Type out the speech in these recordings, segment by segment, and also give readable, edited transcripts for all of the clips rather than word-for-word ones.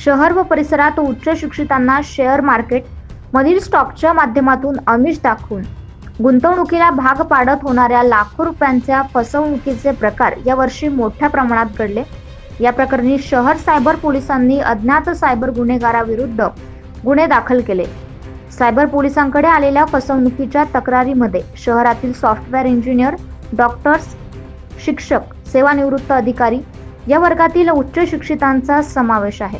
शहर व परिसरात उच्च शिक्षितांना शेअर मार्केट मधील स्टॉकच्या माध्यमातून आमिष दाखवून गुंतवणुकीला भाग पाडत होणाऱ्या लाखो रुपयांच्या फसवणुकीचे प्रकार यावर्षी मोठ्या प्रमाणात घडले। या प्रकरणी शहर सायबर पोलिसांनी अज्ञात सायबर गुन्हेगाराविरुद्ध गुन्हे दाखल केले। सायबर पोलिसांकडे आलेल्या फसवणुकीच्या तक्रारीमध्ये शहरातील सॉफ्टवेअर इंजिनियर, डॉक्टर्स, शिक्षक, सेवानिवृत्त अधिकारी या वर्गातील उच्च शिक्षितांचा समावेश आहे।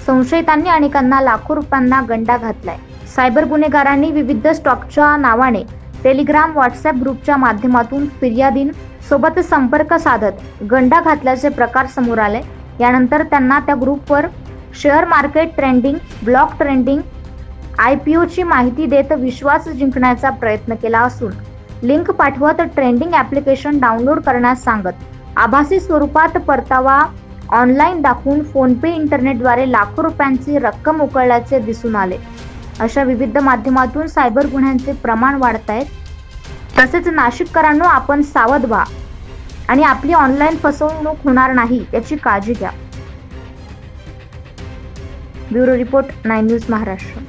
संशयितांनी अनेकांना लाखो रुपयांना गंडा घातलाय। सायबर गुन्हेगारांनी विविध स्टॉकच्या नावाने टेलिग्राम, व्हॉट्सअप ग्रुपच्या माध्यमातून फिर्यादीं सोबत संपर्क साधत गंडा घातल्याचे प्रकार समोर आले। यानंतर त्यांना त्या ग्रुपवर share market trending, block trending, IPO ची माहिती देत विश्वास जिंकण्याचा प्रयत्न केला असून लिंक पाठवत ट्रेंडिंग ॲप्लिकेशन डाउनलोड करण्यास सांगत आभासी स्वरूपात परतावा ऑनलाईन दाखवून फोनपे, इंटरनेटद्वारे लाखो रुपयांची रक्कम उकळल्याचे दिसून आले। अशा विविध माध्यमातून सायबर गुन्ह्यांचे प्रमाण वाढत आहे। तसेच नाशिककरांनो, आपण सावध व्हा आणि आपली ऑनलाईन फसवणूक होणार नाही याची काळजी घ्या। Bureau report, 9 news Maharashtra.